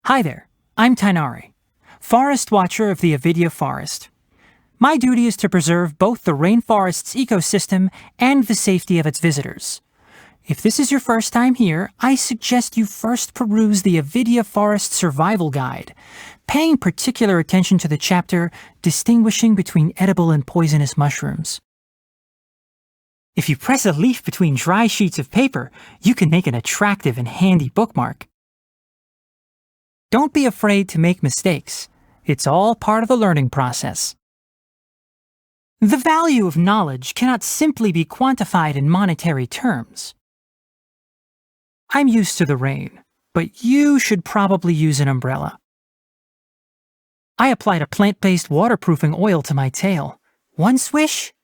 Hi there, I'm Tighnari, Forest Watcher of the Avidya Forest. My duty is to preserve both the rainforest's ecosystem and the safety of its visitors. If this is your first time here, I suggest you first peruse the Avidya Forest Survival Guide, paying particular attention to the chapter distinguishing between edible and poisonous mushrooms. If you press a leaf between dry sheets of paper, you can make an attractive and handy bookmark. Don't be afraid to make mistakes. It's all part of the learning process. The value of knowledge cannot simply be quantified in monetary terms. I'm used to the rain, but you should probably use an umbrella. I applied a plant-based waterproofing oil to my tail. One swish,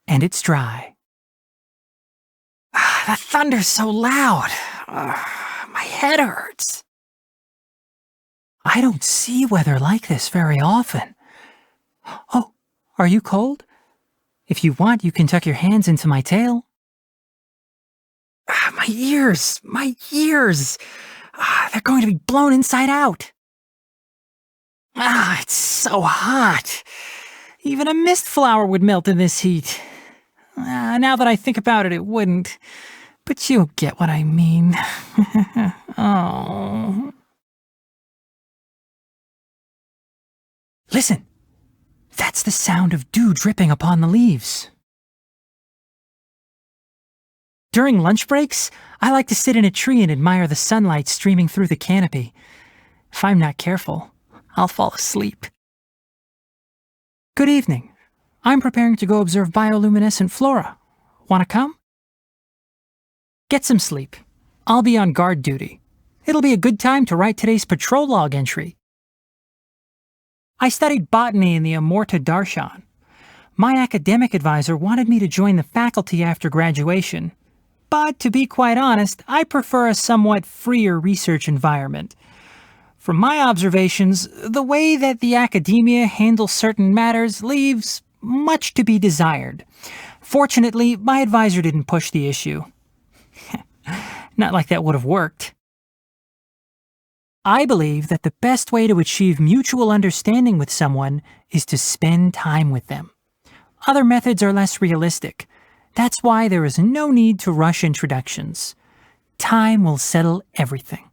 and it's dry. The thunder's so loud. My head hurts. I don't see weather like this very often. Oh, are you cold? If you want, you can tuck your hands into my tail. My ears! They're going to be blown inside out. It's so hot. Even a mist flower would melt in this heat. Now that I think about it, it wouldn't. But you'll get what I mean. Oh. Listen. That's the sound of dew dripping upon the leaves. During lunch breaks, I like to sit in a tree and admire the sunlight streaming through the canopy. If I'm not careful, I'll fall asleep. Good evening. I'm preparing to go observe bioluminescent flora. Want to come? Get some sleep. I'll be on guard duty. It'll be a good time to write today's patrol log entry. I studied botany in the Amurta Darshan. My academic advisor wanted me to join the faculty after graduation. But to be quite honest, I prefer a somewhat freer research environment. From my observations, the way that the academia handles certain matters leaves much to be desired. Fortunately, my advisor didn't push the issue. Not like that would have worked. I believe that the best way to achieve mutual understanding with someone is to spend time with them. Other methods are less realistic. That's why there is no need to rush introductions. Time will settle everything.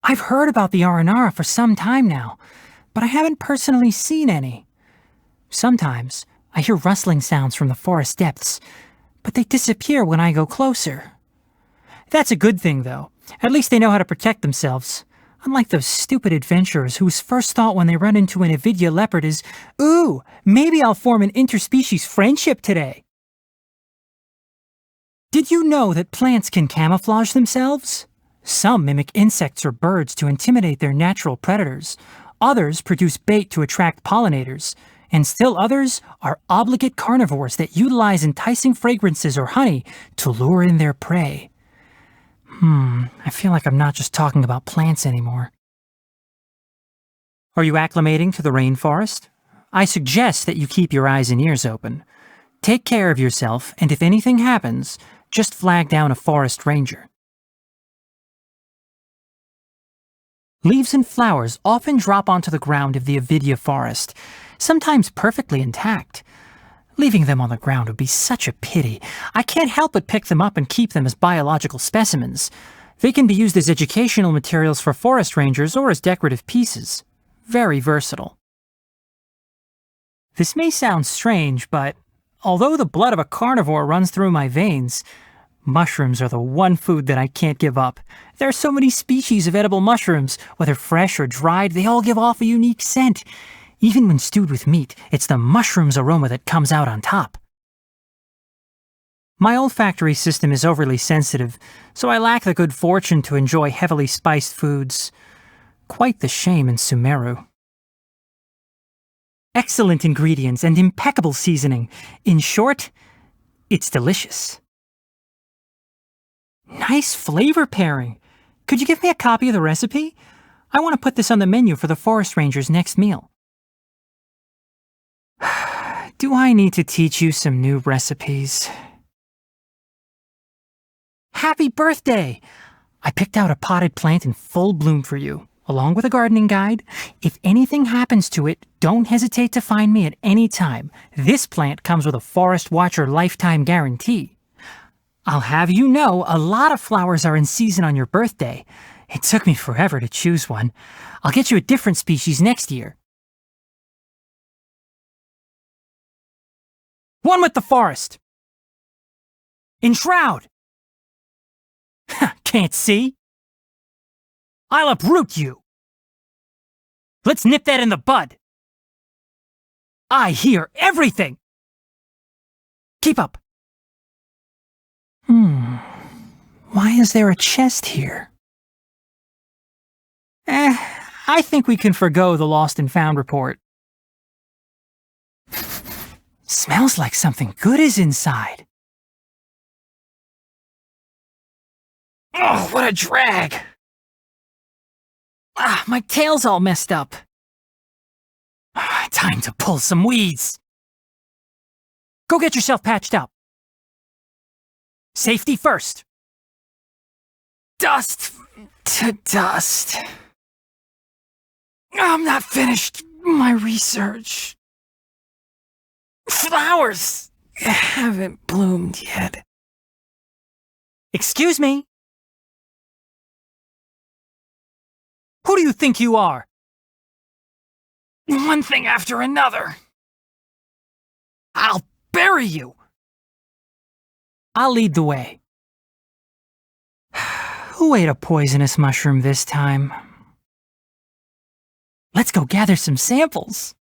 I've heard about the Aranara for some time now, but I haven't personally seen any. Sometimes I hear rustling sounds from the forest depths, but they disappear when I go closer. That's a good thing, though. At least they know how to protect themselves. Unlike those stupid adventurers whose first thought when they run into an Avidya leopard is, "Ooh, maybe I'll form an interspecies friendship today." Did you know that plants can camouflage themselves? Some mimic insects or birds to intimidate their natural predators. Others produce bait to attract pollinators. And still others are obligate carnivores that utilize enticing fragrances or honey to lure in their prey. I feel like I'm not just talking about plants anymore. Are you acclimating to the rainforest? I suggest that you keep your eyes and ears open. Take care of yourself, and if anything happens, just flag down a forest ranger. Leaves and flowers often drop onto the ground of the Avidya forest, sometimes perfectly intact. Leaving them on the ground would be such a pity. I can't help but pick them up and keep them as biological specimens. They can be used as educational materials for forest rangers or as decorative pieces. Very versatile. This may sound strange, but although the blood of a carnivore runs through my veins, mushrooms are the one food that I can't give up. There are so many species of edible mushrooms. Whether fresh or dried, they all give off a unique scent. Even when stewed with meat, it's the mushroom's aroma that comes out on top. My olfactory system is overly sensitive, so I lack the good fortune to enjoy heavily spiced foods. Quite the shame in Sumeru. Excellent ingredients and impeccable seasoning. In short, it's delicious. Nice flavor pairing. Could you give me a copy of the recipe? I want to put this on the menu for the forest ranger's next meal. Do I need to teach you some new recipes? Happy birthday! I picked out a potted plant in full bloom for you, along with a gardening guide. If anything happens to it, don't hesitate to find me at any time. This plant comes with a Forest Watcher lifetime guarantee. I'll have you know, a lot of flowers are in season on your birthday. It took me forever to choose one. I'll get you a different species next year. One with the forest. Enshroud. Can't see? I'll uproot you. Let's nip that in the bud. I hear everything. Keep up. Why is there a chest here? I think we can forgo the lost and found report. Smells like something good is inside. Oh, what a drag! My tail's all messed up. Time to pull some weeds. Go get yourself patched up. Safety first. Dust to dust. I'm not finished my research. Flowers haven't bloomed yet. Excuse me? Who do you think you are? One thing after another. I'll bury you. I'll lead the way. Who ate a poisonous mushroom this time? Let's go gather some samples.